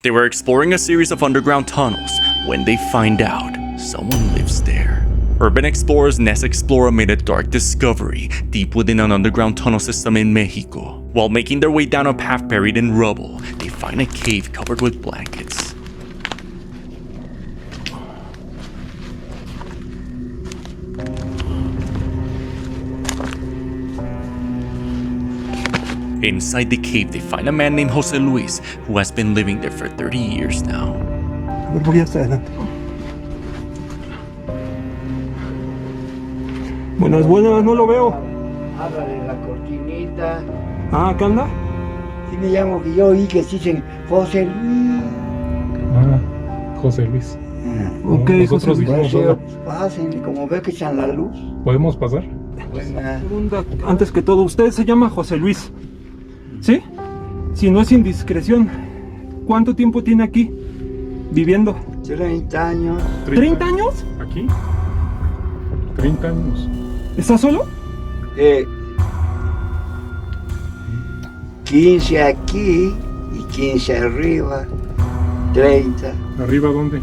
They were exploring a series of underground tunnels when they find out someone lives there. Urban explorers Ness Explorer made a dark discovery deep within an underground tunnel system in Mexico. While making their way down a path buried in rubble, they find a cave covered with blankets. Inside the cave, they find a man named Jose Luis who has been living there for 30 years now. Voy hasta adelante. Buenas, buenas, no lo veo. Ábrale la cortinita. Ah, ¿qué anda? Sí me llamo, que yo oí que dicen José Luis. Ah, José Luis. Ok, nosotros José Luis. dijimos hola. Pasen, como veo que echan la luz. ¿Podemos pasar? Buena. Pregunta, antes que todo, usted se llama José Luis, ¿sí? Si no es indiscreción, ¿cuánto tiempo tiene aquí viviendo? 30 años. ¿30 años? ¿Aquí? 30 años. ¿Está solo? 15 aquí y 15 arriba. 30. ¿Arriba dónde?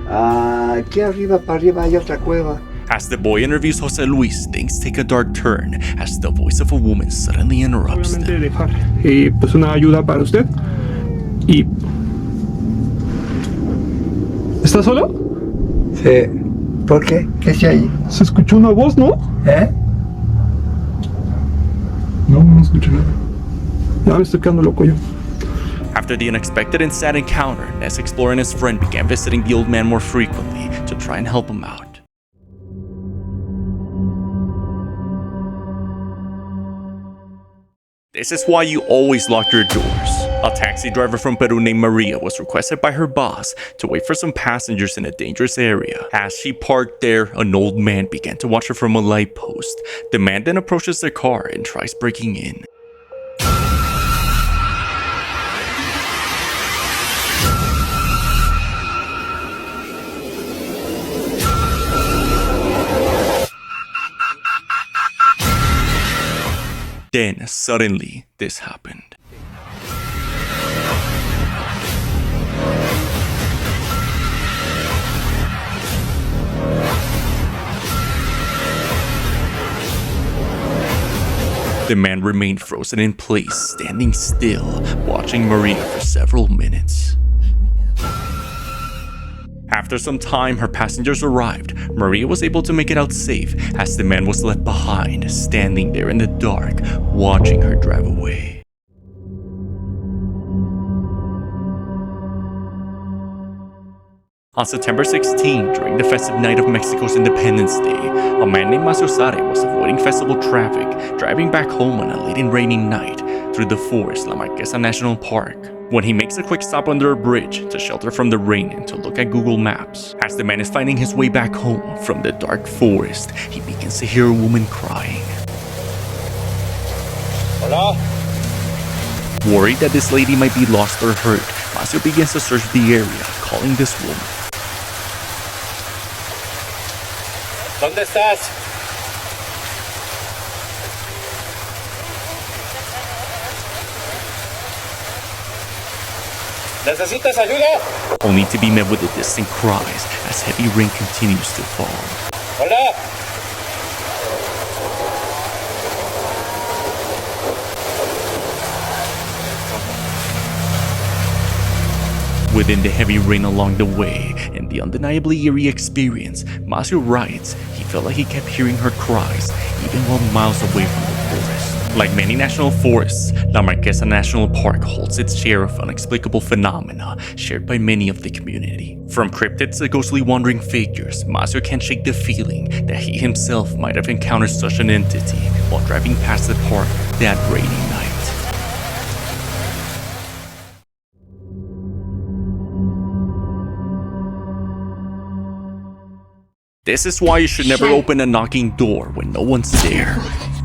Aquí arriba, para arriba hay otra cueva. As the boy interviews Jose Luis, things take a dark turn as the voice of a woman suddenly interrupts Obviamente them. dejar pues una ayuda para usted. Y... ¿Está solo? Sí. ¿Por qué? ¿Qué se hay? Se escuchó una voz, ¿no? No escucho nada. Ya me estoy quedando loco yo. After the unexpected and sad encounter, Ness Explorer and his friend began visiting the old man more frequently to try and help him out. This is why you always lock your doors. A taxi driver from Peru named Maria was requested by her boss to wait for some passengers in a dangerous area. As she parked there, an old man began to watch her from a light post. The man then approaches their car and tries breaking in. Then, suddenly, this happened. The man remained frozen in place, standing still, watching Maria for several minutes. After some time, her passengers arrived. Maria was able to make it out safe as the man was left behind, standing there in the dark, watching her drive away. On September 16, during the festive night of Mexico's Independence Day, a man named Masusare was avoiding festival traffic, driving back home on a late and rainy night through the forest La Marquesa National Park. When he makes a quick stop under a bridge to shelter from the rain and to look at Google Maps, as the man is finding his way back home from the dark forest, he begins to hear a woman crying. Hola. Worried that this lady might be lost or hurt, Masio begins to search the area, calling this woman. ¿Dónde estás? ¿Necesitas ayuda? Only to be met with the distant cries as heavy rain continues to fall. Hola. Within the heavy rain along the way and the undeniably eerie experience, Masio writes he felt like he kept hearing her cries even while miles away from the forest. Like many national forests, La Marquesa National Park holds its share of unexplicable phenomena shared by many of the community. From cryptids to ghostly wandering figures, Masio can't shake the feeling that he himself might have encountered such an entity while driving past the park that rainy night. This is why you should never open a knocking door when no one's there.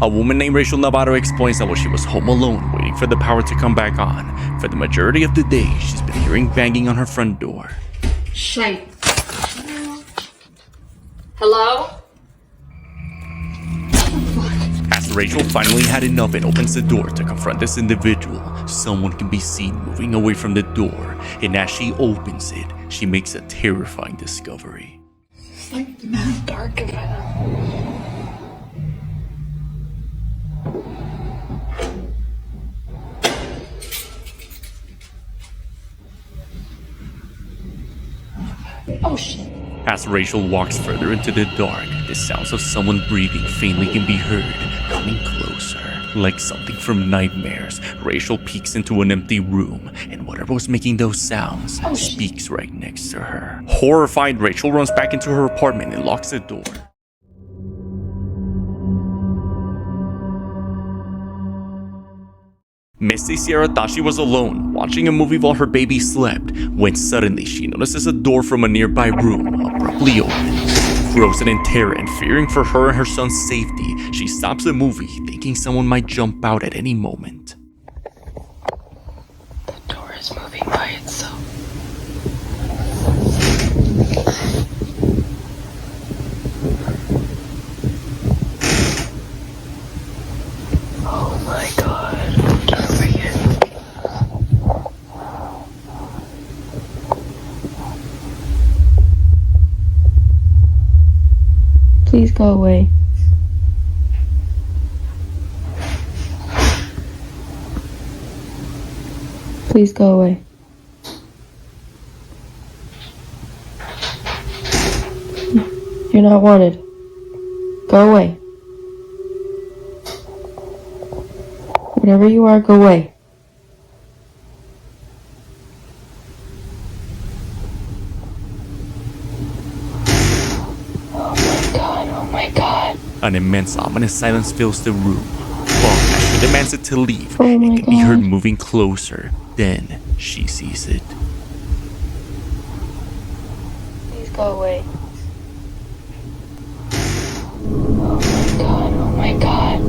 A woman named Rachel Navarro explains that while she was home alone waiting for the power to come back on, for the majority of the day she's been hearing banging on her front door. Shame. Hello? As the Rachel finally had enough and opens the door to confront this individual, someone can be seen moving away from the door, and as she opens it, she makes a terrifying discovery. It's like mad dark in front. Oh shit. As Rachel walks further into the dark, the sounds of someone breathing faintly can be heard, coming closer. Like something from nightmares, Rachel peeks into an empty room, and whatever was making those sounds speaks right next to her. Horrified, Rachel runs back into her apartment and locks the door. Misty Sierra thought she was alone, watching a movie while her baby slept, when suddenly she notices a door from a nearby room abruptly opens. Frozen in terror and fearing for her and her son's safety, she stops the movie, thinking someone might jump out at any moment. The door is moving by itself. Oh my god. Please go away. Please go away. You're not wanted. Go away. Whatever you are, go away. Oh my god. An immense ominous silence fills the room. But as she demands it to leave, it Oh my can be heard God. moving closer. Then she sees it. Please go away. Oh my god.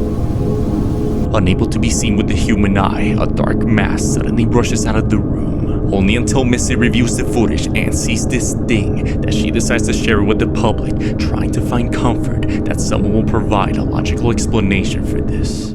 Unable to be seen with the human eye, a dark mass suddenly rushes out of the room. Only until Missy reviews the footage and sees this thing that she decides to share it with the public, trying to find comfort that someone will provide a logical explanation for this.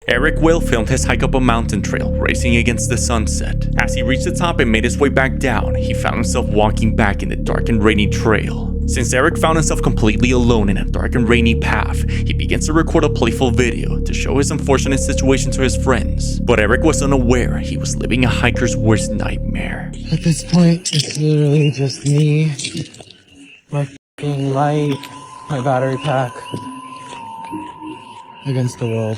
Eric Will filmed his hike up a mountain trail, racing against the sunset. As he reached the top and made his way back down, he found himself walking back in the dark and rainy trail. Since Eric found himself completely alone in a dark and rainy path, he begins to record a playful video to show his unfortunate situation to his friends. But Eric was unaware he was living a hiker's worst nightmare. At this point, it's literally just me, my f***ing light, my battery pack, against the world.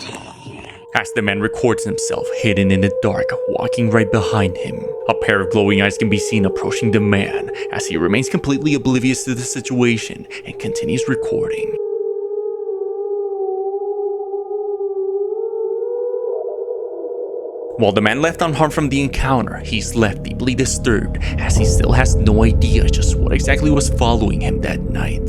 As the man records himself hidden in the dark, walking right behind him. A pair of glowing eyes can be seen approaching the man as he remains completely oblivious to the situation and continues recording. While the man left unharmed from the encounter, he's left deeply disturbed as he still has no idea just what exactly was following him that night.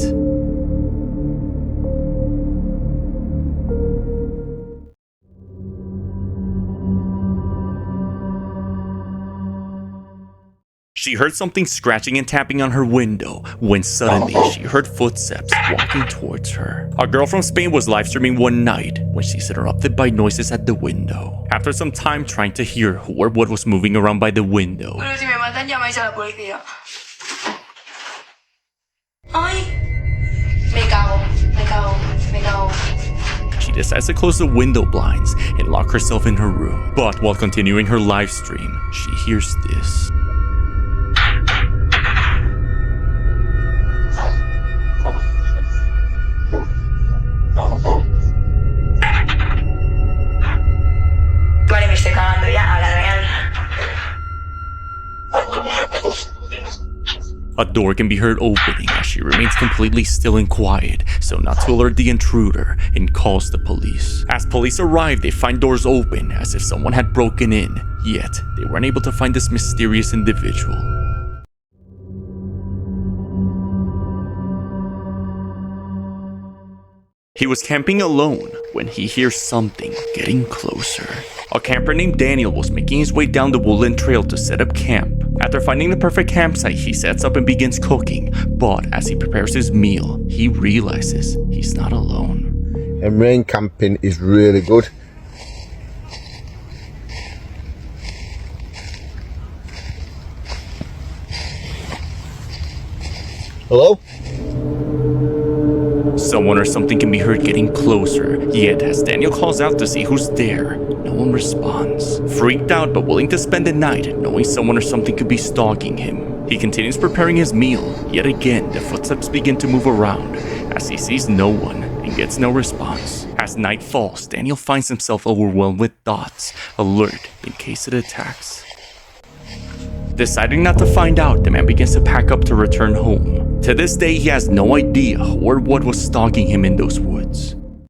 She heard something scratching and tapping on her window when suddenly she heard footsteps walking towards her. A girl from Spain was live streaming one night when she's interrupted by noises at the window. After some time trying to hear who or what was moving around by the window, Pero si me matan, llamáis a la policía. Ay. Me cago. she decides to close the window blinds and lock herself in her room. But while continuing her live stream, she hears this. Vale, me estoy cagando ya, a la real. A door can be heard opening as she remains completely still and quiet, so not to alert the intruder, and calls the police. As police arrive, they find doors open as if someone had broken in, yet they weren't able to find this mysterious individual. He was camping alone when he hears something getting closer. A camper named Daniel was making his way down the woodland trail to set up camp After finding the perfect campsite, he sets up and begins cooking, but as he prepares his meal, he realizes he's not alone. And rain camping is really good. Hello? Someone or something can be heard getting closer, yet as Daniel calls out to see who's there, no one responds. Freaked out but willing to spend the night, knowing someone or something could be stalking him, he continues preparing his meal. Yet again, the footsteps begin to move around as he sees no one and gets no response. As night falls, Daniel finds himself overwhelmed with thoughts, alert in case it attacks. Deciding not to find out, the man begins to pack up to return home. To this day, he has no idea who or what was stalking him in those woods.